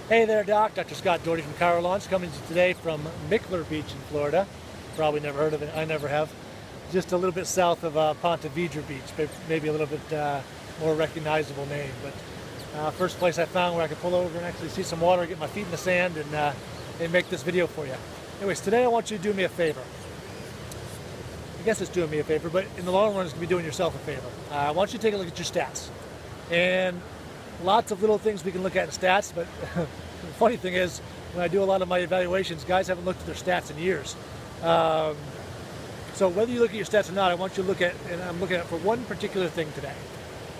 Hey there, Doc. Dr. Scott Doherty from Chiro Launch, coming to you today from Mickler Beach in Florida. Probably never heard of it. I never have. Just a little bit south of Ponte, Vedra Beach. Maybe a little bit more recognizable name. But first place I found where I could pull over and actually see some water, get my feet in the sand, and make this video for you. Anyways, today I want you to do me a favor. I guess it's doing me a favor, but in the long run, it's going to be doing yourself a favor. I want you to take a look at your stats. And lots of little things we can look at in stats, but the funny thing is, when I do a lot of my evaluations, guys haven't looked at their stats in years. So whether you look at your stats or not, I want you to look at, and I'm looking at for one particular thing today.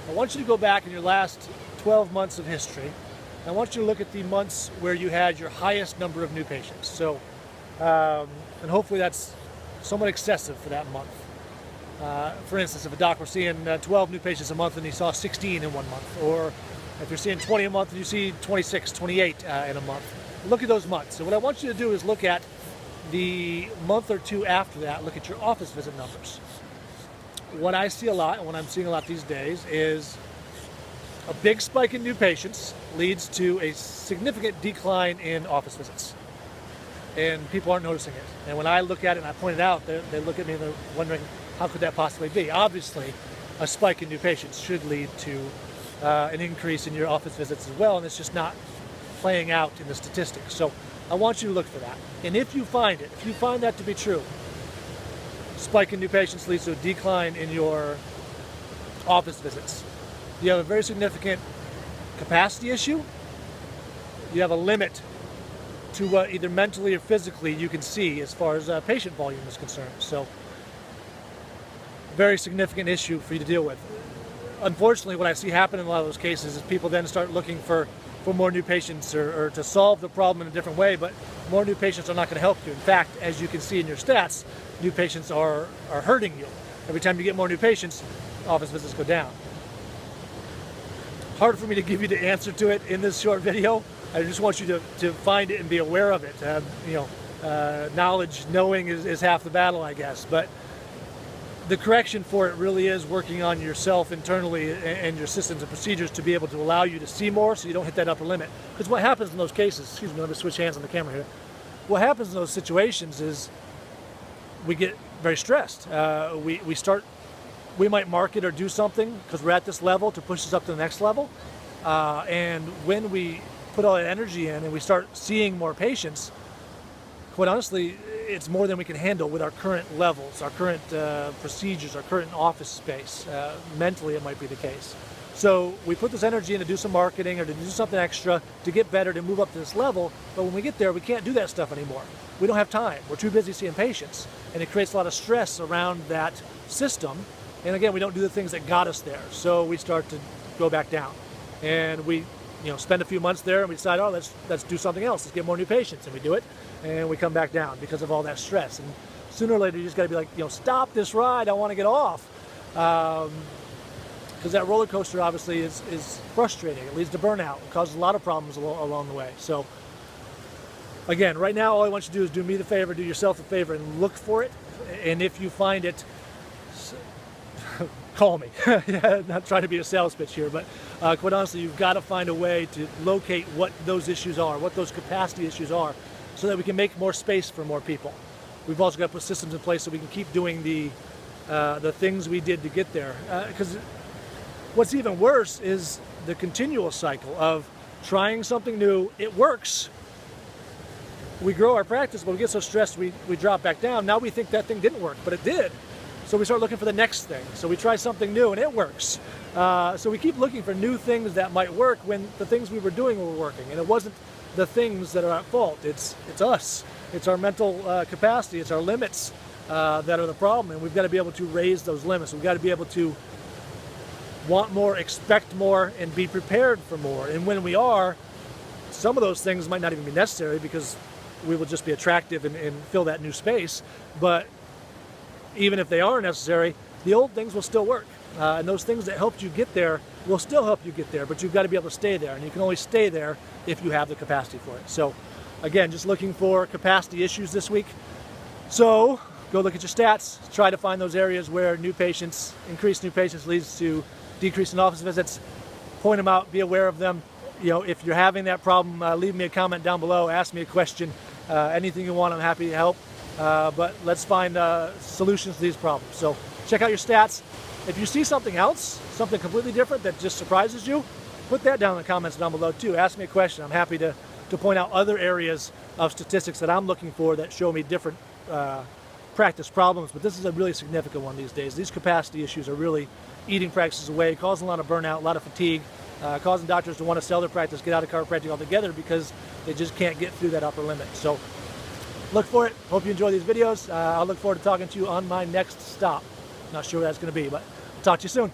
I want you to go back in your last 12 months of history. I want you to look at the months where you had your highest number of new patients. So, and hopefully that's somewhat excessive for that month. For instance, if a doc were seeing 12 new patients a month and he saw 16 in 1 month, or if you're seeing 20 a month and you see 26, 28 in a month, look at those months. So what I want you to do is look at the month or two after that, look at your office visit numbers. What I see a lot, and what I'm seeing a lot these days, is a big spike in new patients leads to a significant decline in office visits. And people aren't noticing it. And when I look at it and I point it out, they look at me and they're wondering, how could that possibly be? Obviously, a spike in new patients should lead to an increase in your office visits as well, and it's just not playing out in the statistics. So I want you to look for that. And if you find it, if you find that to be true, spike in new patients leads to a decline in your office visits, you have a very significant capacity issue. You have a limit to what either mentally or physically you can see as far as patient volume is concerned. So very significant issue for you to deal with. Unfortunately, what I see happen in a lot of those cases is people then start looking for more new patients or to solve the problem in a different way, but more new patients are not going to help you. In fact, as you can see in your stats, new patients are hurting you. Every time you get more new patients, office visits go down. Hard for me to give you the answer to it in this short video. I just want you to find it and be aware of it. Knowledge, knowing is half the battle, I guess. But the correction for it really is working on yourself internally and your systems and procedures to be able to allow you to see more so you don't hit that upper limit. Because what happens in those cases, excuse me, let me switch hands on the camera here. What happens in those situations is we get very stressed. We might market or do something because we're at this level to push us up to the next level. And when we put all that energy in and we start seeing more patients, quite honestly, it's more than we can handle with our current levels, our current procedures, our current office space. Mentally, it might be the case. So we put this energy in to do some marketing or to do something extra to get better, to move up to this level. But when we get there, we can't do that stuff anymore. We don't have time. We're too busy seeing patients. And it creates a lot of stress around that system. And again, we don't do the things that got us there. So we start to go back down. And we spend a few months there and we decide, oh, let's do something else. Let's get more new patients. And we do it. And we come back down because of all that stress. And sooner or later, you just got to be like, stop this ride. I want to get off. Because that roller coaster obviously is frustrating. It leads to burnout. It causes a lot of problems along the way. So again, right now, all I want you to do is do me the favor, do yourself a favor, and look for it. And if you find it, call me. Not trying to be a sales pitch here, but quite honestly, you've got to find a way to locate what those issues are, what those capacity issues are, so that we can make more space for more people. We've also got to put systems in place so we can keep doing the things we did to get there. Because what's even worse is the continual cycle of trying something new. It works. We grow our practice, but we get so stressed we drop back down. Now we think that thing didn't work, but it did. So we start looking for the next thing. So we try something new and it works. So we keep looking for new things that might work when the things we were doing were working. And it wasn't the things that are at fault. It's us. It's our mental capacity. It's our limits that are the problem. And we've got to be able to raise those limits. We've got to be able to want more, expect more, and be prepared for more. And when we are, some of those things might not even be necessary because we will just be attractive and fill that new space. But even if they are necessary, the old things will still work. And those things that helped you get there will still help you get there, but you've got to be able to stay there. And you can only stay there if you have the capacity for it. So again, just looking for capacity issues this week. So go look at your stats, try to find those areas where increased new patients leads to decrease in office visits, point them out, be aware of them, if you're having that problem, leave me a comment down below, ask me a question, anything you want, I'm happy to help. But let's find solutions to these problems. So check out your stats. If you see something else, something completely different that just surprises you, put that down in the comments down below too. Ask me a question. I'm happy to point out other areas of statistics that I'm looking for that show me different practice problems, but this is a really significant one these days. These capacity issues are really eating practices away, causing a lot of burnout, a lot of fatigue, causing doctors to want to sell their practice, get out of chiropractic altogether because they just can't get through that upper limit. So look for it. Hope you enjoy these videos. I'll look forward to talking to you on my next stop. Not sure what that's going to be, but I'll talk to you soon.